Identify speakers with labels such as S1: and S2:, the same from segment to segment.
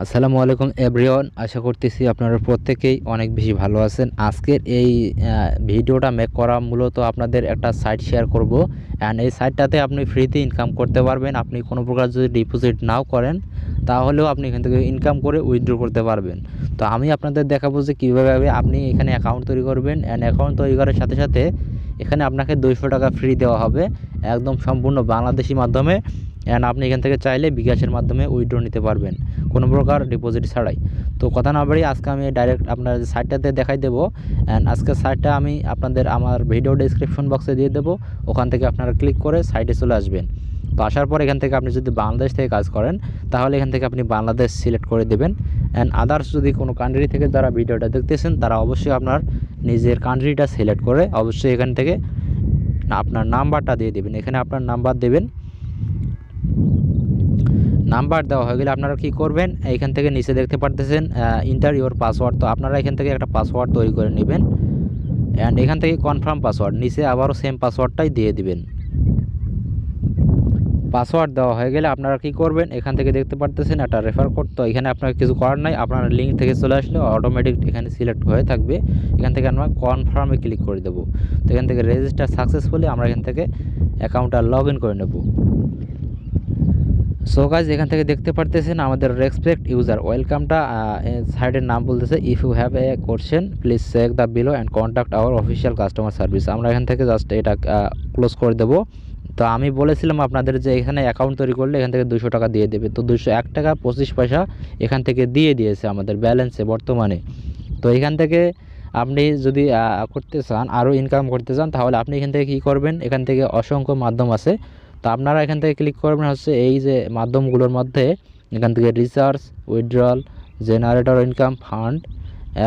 S1: আসসালামু আলাইকুম এভরিওয়ান, আশা করতেছি আপনারা প্রত্যেকেই অনেক বেশি ভালো আছেন। আজকের এই ভিডিওটা মেক করা মূলত আপনাদের একটা সাইট শেয়ার করব। অ্যান্ড এই সাইটটাতে আপনি ফ্রিতে ইনকাম করতে পারবেন। আপনি কোনো প্রকার যদি ডিপোজিট নাও করেন তাহলেও আপনি এখান থেকে ইনকাম করে উইথড্র করতে পারবেন। তো আমি আপনাদের দেখাবো যে কীভাবে আপনি এখানে অ্যাকাউন্ট তৈরি করবেন। অ্যান্ড অ্যাকাউন্ট তৈরি করার সাথে সাথে এখানে আপনাকে 200 টাকা ফ্রি দেওয়া হবে একদম সম্পূর্ণ বাংলাদেশি মাধ্যমে। অ্যান্ড আপনি এখান থেকে চাইলে বিকাশের মাধ্যমে উইথড্র নিতে পারবেন কোনো প্রকার ডিপোজিট ছাড়াই। তো কথা না বাড়ি আজকে আমি ডাইরেক্ট আপনার সাইটটাতে দেখাই দেবো। অ্যান্ড আজকের সাইটটা আমি আপনাদের আমার ভিডিও ডেসক্রিপশন বক্সে দিয়ে দেবো, ওখান থেকে আপনারা ক্লিক করে সাইটে চলে আসবেন। তো আসার পর এখান থেকে আপনি যদি বাংলাদেশ থেকে কাজ করেন তাহলে এখান থেকে আপনি বাংলাদেশ সিলেক্ট করে দেবেন। অ্যান্ড আদার্স যদি কোনো কান্ট্রি থেকে যারা ভিডিওটা দেখতেছেন তারা অবশ্যই আপনার নিজের কান্ট্রিটা সিলেক্ট করে অবশ্যই এখান থেকে আপনার নাম্বারটা দিয়ে দেবেন। এখানে আপনার নাম্বার দেবেন। নাম্বার দেওয়া হয়ে গেলে আপনারা কী করবেন, এখান থেকে নিচে দেখতে পারতেছেন ইন্টার ইওর পাসওয়ার্ড। তো আপনারা এখান থেকে একটা পাসওয়ার্ড তৈরি করে নেবেন। অ্যান্ড এখান থেকে কনফার্ম পাসওয়ার্ড, নিচে আবারও সেম পাসওয়ার্ডটাই দিয়ে দিবেন। পাসওয়ার্ড দেওয়া হয়ে গেলে আপনারা কী করবেন, এখান থেকে দেখতে পারতেছেন একটা রেফার কোড। তো এখানে আপনার কিছু করার নাই, আপনার লিঙ্ক থেকে চলে আসলে অটোমেটিক এখানে সিলেক্ট হয়ে থাকবে। এখান থেকে আমরা কনফার্মে ক্লিক করে দেবো। তো এখান থেকে রেজিস্টার সাকসেসফুলি আমরা এখান থেকে অ্যাকাউন্টটা লগ ইন করে নেব। সো গাইজ এখান থেকে দেখতে পারতেছেন আমাদের রেসপেক্ট ইউজার ওয়েলকামটা সাইটের নাম বলতেছে if you have a question please check the below and contact our official customer service. আমরা এখান থেকে জাস্ট এটা ক্লোজ করে দেবো। তো আমি বলেছিলাম আপনাদের যে এখানে অ্যাকাউন্ট তৈরি করলে এখান থেকে 200 টাকা দিয়ে দেবে। তো 201 টাকা 25 পয়সা এখান থেকে দিয়ে দিয়েছে আমাদের ব্যালেন্সে বর্তমানে। তো এখান থেকে আপনি যদি করতে চান, আরও ইনকাম করতে চান, তাহলে আপনি এখান থেকে কী করবেন, এখান থেকে অসংখ্য মাধ্যম আছে। তো আপনারা এখান থেকে ক্লিক করবেন হচ্ছে এই যে মাধ্যমগুলোর মধ্যে এখান থেকে research, withdrawal, generator income, fund,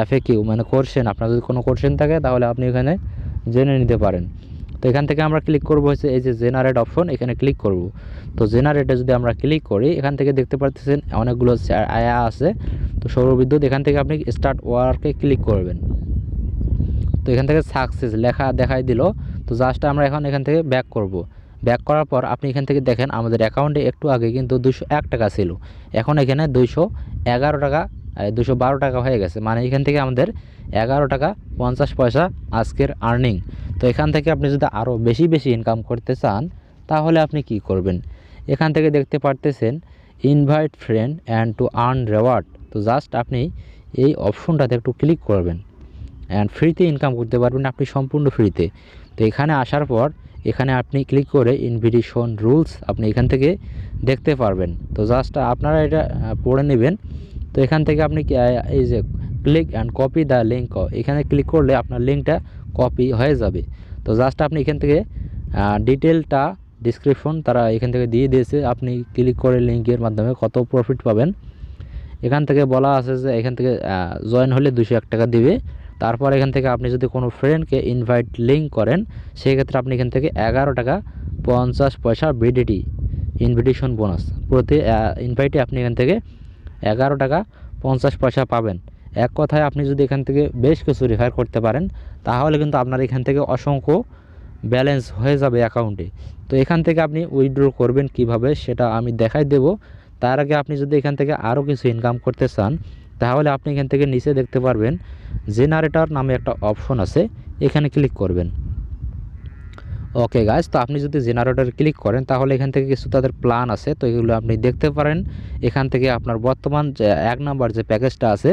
S1: FAQ মানে কোশ্চেন। আপনার যদি কোনো কোশ্চেন থাকে তাহলে আপনি এখানে জেনে নিতে পারেন। তো এখান থেকে আমরা ক্লিক করব হচ্ছে এই যে জেনারেট অপশন, এখানে ক্লিক করব। তো জেনারেটে যদি আমরা ক্লিক করি এখান থেকে দেখতে পাচ্ছেন অনেকগুলো আয়া আছে। তো সৌরবিদ্যুৎ, এখান থেকে আপনি স্টার্ট ওয়ার্কে ক্লিক করবেন। তো এখান থেকে সাকসেস লেখা দেখাই দিল। তো জাস্ট আমরা এখন এখান থেকে ব্যাক করব। ব্যাক করার পর আপনি এখান থেকে দেখেন আমাদের অ্যাকাউন্টে একটু আগে কিন্তু 201 টাকা ছিল, এখন এখানে 211 টাকা 212 টাকা হয়ে গেছে। মানে এখান থেকে আমাদের 11 টাকা 50 পয়সা আজকের আর্নিং। তো এখান থেকে আপনি যদি আরও বেশি ইনকাম করতে চান তাহলে আপনি কি করবেন, এখান থেকে দেখতে পারতেছেন invite friend and to earn reward. তো জাস্ট আপনি এই অপশনটাতে একটু ক্লিক করবেন অ্যান্ড ফ্রিতে ইনকাম করতে পারবেন আপনি সম্পূর্ণ ফ্রিতে। তো এখানে আসার পর এখানে আপনি ক্লিক করে ইনভিটেশন রুলস আপনি এখান থেকে দেখতে পারবেন। তো জাস্ট আপনারা এটা পড়ে নেবেন। তো এখান থেকে আপনি এই যে click and copy the link, এখানে ক্লিক করলে আপনার লিঙ্কটা কপি হয়ে যাবে। তো জাস্ট আপনি এখান থেকে ডিটেলটা ডিসক্রিপশন তারা এখান থেকে দিয়ে দিয়েছে, আপনি ক্লিক করে লিঙ্কের মাধ্যমে কত প্রফিট পাবেন। এখান থেকে বলা আছে যে এখান থেকে জয়েন হলে 201 টাকা দিবে। তারপর এখান থেকে আপনি যদি কোনো ফ্রেন্ডকে ইনভাইট লিঙ্ক করেন সেই ক্ষেত্রে আপনি এখান থেকে 11 টাকা 50 পয়সা বিডিটি ইনভিটেশন বোনাস, প্রতি ইনভাইটে আপনি এখান থেকে 11 টাকা 50 পয়সা পাবেন। এক কথায় আপনি যদি এখান থেকে বেশ কিছু রেফার করতে পারেন তাহলে কিন্তু আপনার এখান থেকে অসংখ্য ব্যালেন্স হয়ে যাবে অ্যাকাউন্টে। তো এখান থেকে আপনি উইথড্র করবেন কিভাবে সেটা আমি দেখাই দেব। তার আগে আপনি যদি এখান থেকে আরও কিছু ইনকাম করতে চান তাহলে আপনি এখান থেকে নিচে দেখতে পারবেন জেনারেটর নামে একটা অপশন আছে, এখানে ক্লিক করবেন। ওকে গাইজ, তো আপনি যদি জেনারেটর ক্লিক করেন তাহলে এখান থেকে কিছু তাদের প্ল্যান আছে, তো এগুলো আপনি দেখতে পারেন। এখান থেকে আপনার বর্তমান যে 1 নাম্বার যে প্যাকেজটা আছে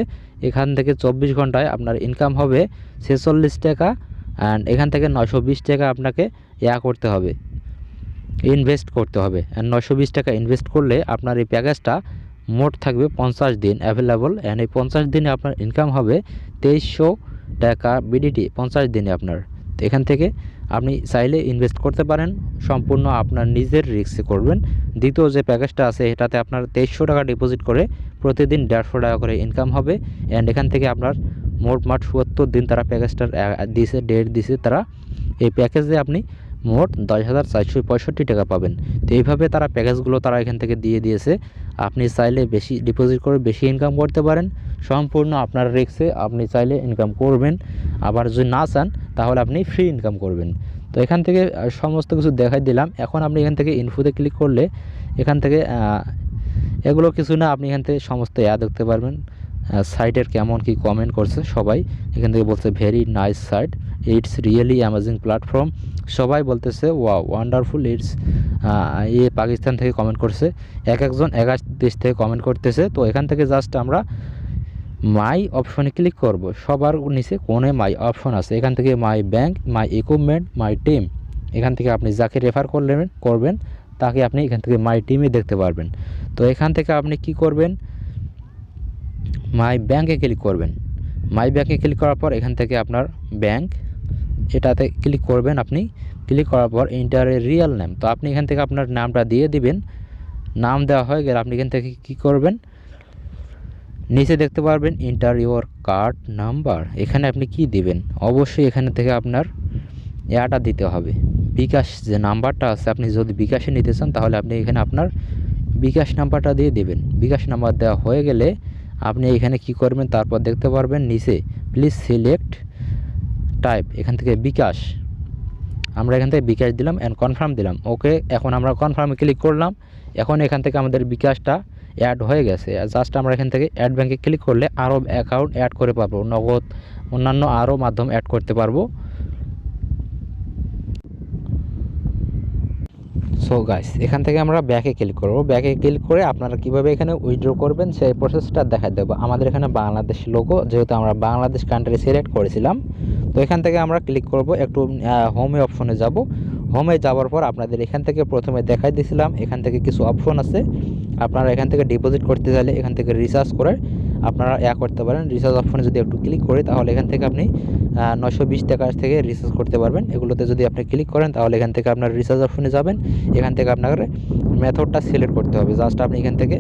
S1: এখান থেকে 24 ঘন্টায় আপনার ইনকাম হবে 46 টাকা। অ্যান্ড এখান থেকে 920 টাকা আপনাকে করতে হবে, ইনভেস্ট করতে হবে। অ্যান্ড 920 টাকা ইনভেস্ট করলে আপনার এই প্যাকেজটা মোট থাকবে 50 দিন অ্যাভেলেবল। অ্যান্ড এই 50 দিনে আপনার ইনকাম হবে 2300 টাকা বিডিটি 50 দিনে আপনার। তো এখান থেকে আপনি চাইলে ইনভেস্ট করতে পারেন, সম্পূর্ণ আপনার নিজের রিস্কে করবেন। দ্বিতীয় যে প্যাকেজটা আছে এটাতে আপনার 2300 টাকা ডিপোজিট করে প্রতিদিন 150 টাকা করে ইনকাম হবে। অ্যান্ড এখান থেকে আপনার মোট 70 দিন তারা প্যাকেজটার দিছে, ডেট দিছে তারা। এই প্যাকেজে আপনি মোট 10,465 টাকা পাবেন। তো এইভাবে তারা প্যাকেজগুলো তারা এখান থেকে দিয়ে দিয়েছে। আপনি চাইলে বেশি ডিপোজিট করে বেশি ইনকাম করতে পারেন, সম্পূর্ণ আপনার রিস্কে আপনি চাইলে ইনকাম করবেন। আবার যদি না চান তাহলে আপনি ফ্রি ইনকাম করবেন। তো এখান থেকে সমস্ত কিছু দেখাই দিলাম। এখন আপনি এখান থেকে ইনফোতে ক্লিক করলে এখান থেকে এগুলো কিছু না, আপনি এখান থেকে সমস্ত দেখতে পারবেন। সাইটের কেমন কি কমেন্ট করছে সবাই, এখান থেকে বলছে very nice site, it's really amazing platform, সবাই বলতেছে ওয়া ওয়ান্ডারফুল ইটস। পাকিস্তান থেকে কমেন্ট করছে, একজন এক দেশ থেকে কমেন্ট করতেছে। তো এখান থেকে জাস্ট আমরা মাই অপশনে ক্লিক করব। সবার নিচে কোণে মাই অপশন আছে, এখান থেকে my bank, my equipment, my team, এখান থেকে আপনি যাকে রেফার করবেন তাকে আপনি এখান থেকে মাই টিমে দেখতে পারবেন। তো এখান থেকে আপনি কি করবেন, মাই ব্যাংকে ক্লিক করবেন। মাই ব্যাংকে ক্লিক করার পর এখান থেকে আপনার ব্যাংক এটাতে ক্লিক করবেন। আপনি ক্লিক করার পর এন্টার এ রিয়েল নেম, তো আপনি এখান থেকে আপনার নামটা দিয়ে দিবেন। নাম দেওয়া হয়ে গেলে আপনি এখান থেকে কী করবেন, নিচে দেখতে পারবেন এন্টার ইউর কার্ড নাম্বার, এখানে আপনি কি দিবেন, অবশ্যই এখানে থেকে আপনার এটা দিতে হবে, বিকাশ যে নাম্বারটা আছে, আপনি যদি বিকাশে নিতে চান তাহলে আপনি এখানে আপনার বিকাশ নাম্বারটা দিয়ে দেবেন। বিকাশ নাম্বার দেওয়া হয়ে গেলে আপনি এখানে কি করবেন, তারপর দেখতে পারবেন নিচে প্লিজ সিলেক্ট টাইপ, এখান থেকে বিকাশ, আমরা এখান থেকে বিকাশ দিলাম অ্যান্ড কনফার্ম দিলাম। ওকে, এখন আমরা কনফার্মে ক্লিক করলাম। এখন এখান থেকে আমাদের বিকাশটা অ্যাড হয়ে গেছে। জাস্ট আমরা এখান থেকে অ্যাড ব্যাঙ্কে ক্লিক করলে আরও অ্যাকাউন্ট অ্যাড করে পারবো, নগদ অন্যান্য আরও মাধ্যম অ্যাড করতে পারবো। সো গাইস, এখান থেকে আমরা ব্যাকে ক্লিক করব। ব্যাকে ক্লিক করে আপনারা কিভাবে এখানে উইথড্র করবেন সেই প্রসেসটা দেখা দেবো। আমাদের এখানে বাংলাদেশ লোগো, যেহেতু আমরা বাংলাদেশ কান্ট্রি সিলেক্ট করেছিলাম, তো এখান থেকে আমরা ক্লিক করব। একটু হোমে অপশনে যাব। হোমে যাওয়ার পর আপনাদের এখান থেকে প্রথমে দেখাই দিয়েছিলাম, এখান থেকে কিছু অপশন আছে। আপনারা এখান থেকে ডিপোজিট করতে চাইলে এখান থেকে রিচার্জ করে আপনারা করতে পারেন। রিচার্জ অপশনে যদি একটু ক্লিক করি তাহলে এখান থেকে আপনি 920 টাকা থেকে রিচার্জ করতে পারবেন। এগুলোতে যদি আপনি ক্লিক করেন তাহলে এখান থেকে আপনার রিচার্জ অপশনে যাবেন। এখান থেকে আপনার মেথডটা সিলেক্ট করতে হবে। জাস্ট আপনি এখান থেকে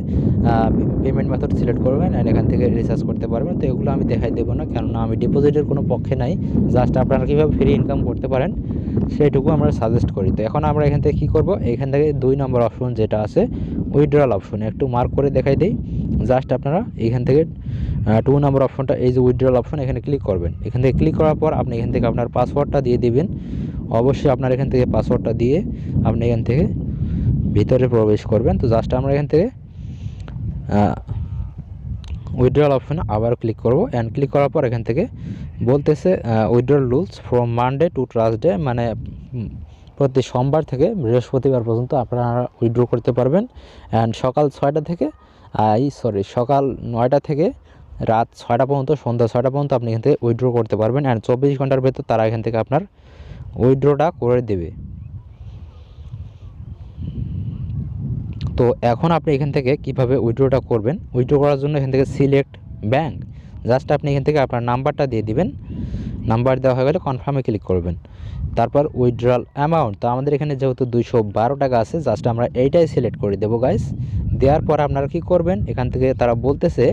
S1: পেমেন্ট মেথড সিলেক্ট করবেন অ্যান্ড এখান থেকে রিচার্জ করতে পারবেন। তো এগুলো আমি দেখাই দেবো না, কেননা আমি ডিপোজিটের কোনো পক্ষে নাই। জাস্ট আপনারা কীভাবে ফ্রি ইনকাম করতে পারেন সেইটুকু আমরা সাজেস্ট করি। তো এখন আমরা এখান থেকে কী করব, এখান থেকে 2 নম্বর অপশন যেটা আছে উইথড্রল অপশন, একটু মার্ক করে দেখাই দিই। জাস্ট আপনারা এখান থেকে 2 নম্বর অপশনটা, এই যে উইথড্রল অপশন, এখানে ক্লিক করবেন। এখান থেকে ক্লিক করার পর আপনি এখান থেকে আপনার পাসওয়ার্ডটা দিয়ে দিবেন। অবশ্যই আপনার এখান থেকে পাসওয়ার্ডটা দিয়ে আপনি এখান থেকে ভিতরে প্রবেশ করবেন। তো জাস্ট আমরা এখান থেকে উইথড্রল অপশনে আবার ক্লিক করব। অ্যান্ড ক্লিক করার পর এখান থেকে বলতেছে withdrawal rules from Monday to Thursday, মানে প্রতি সোমবার থেকে বৃহস্পতিবার পর্যন্ত আপনারা উইথড্র করতে পারবেন। অ্যান্ড সকাল 6টা থেকে সকাল 9টা থেকে রাত 6টা পর্যন্ত, সন্ধ্যা 6টা পর্যন্ত আপনি এখান থেকে উইথড্র করতে পারবেন। অ্যান্ড 24 ঘন্টার ভেতর তারা এখান থেকে আপনার উইথড্রটা করে দেবে। তো এখন আপনি এখান থেকে কিভাবে উইথড্রটা করবেন, উইথড্র করার জন্য এখান থেকে সিলেক্ট ব্যাংক, জাস্ট আপনি এখান থেকে আপনার নাম্বারটা দিয়ে দিবেন। নাম্বার দেওয়া হয়ে গেলে কনফার্মে ক্লিক করবেন। তারপর উইথড্রল অ্যামাউন্ট, তো আমাদের এখানে যেহেতু 212 টাকা আছে, জাস্ট আমরা এইটাই সিলেক্ট করে দেবো গাইস। দেওয়ার পর আপনারা কী করবেন, এখান থেকে তারা বলতেছে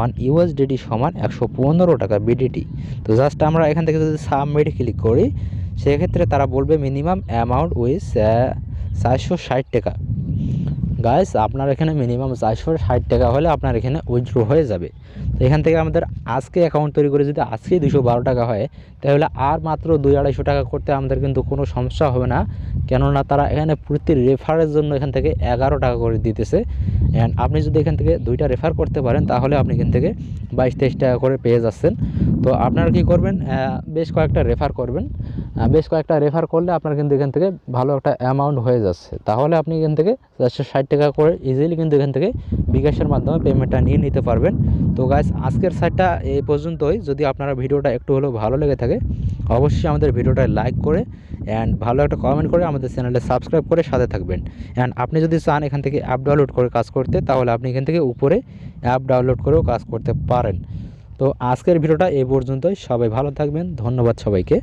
S1: 1 USDT সমান 115 টাকা বিডিটি। তো জাস্ট আমরা এখান থেকে যদি সাবমিট ক্লিক করি সেক্ষেত্রে তারা বলবে মিনিমাম অ্যামাউন্ট উইথ 460 টাকা। গাইস, আপনার এখানে মিনিমাম 460 টাকা হলে আপনার এখানে উইথড্র হয়ে যাবে। তো এখান থেকে আমাদের আজকে অ্যাকাউন্ট তৈরি করে যদি আজকেই 212 টাকা হয় তাহলে আর মাত্র 200-250 টাকা করতে আমাদের কিন্তু কোনো সমস্যা হবে না, কেননা তারা এখানে প্রতি রেফারের জন্য এখান থেকে 11 টাকা করে দিতেছে। অ্যান্ড আপনি যদি এখান থেকে 2টা রেফার করতে পারেন তাহলে আপনি এখান থেকে 22-23 টাকা করে পেয়ে যাচ্ছেন। তো আপনারা কী করবেন, বেশ কয়েকটা রেফার করবেন। বেশ কয়েকটা রেফার করলে আপনার কিন্তু এখান থেকে ভালো একটা অ্যামাউন্ট হয়ে যাচ্ছে। তাহলে আপনি এখান থেকে 460 টাকা করে ইজিলি কিন্তু এখান থেকে বিকাশের মাধ্যমে পেমেন্টটা নিয়ে নিতে পারবেন। তো গাইস, আজকের সাইটটা এই পর্যন্তই। যদি আপনারা ভিডিওটা একটু হলেও ভালো লেগে থাকে অবশ্যই আমাদের ভিডিওটা লাইক করে অ্যান্ড ভালো একটা কমেন্ট করে আমাদের চ্যানেলে সাবস্ক্রাইব করে সাথে থাকবেন। অ্যান্ড আপনি যদি চান এখান থেকে অ্যাপ ডাউনলোড করে কাজ করতে তাহলে আপনি এখান থেকে উপরে অ্যাপ ডাউনলোড করেও কাজ করতে পারেন। তো আজকের ভিডিওটা এই পর্যন্তই। সবাই ভালো থাকবেন, ধন্যবাদ সবাইকে।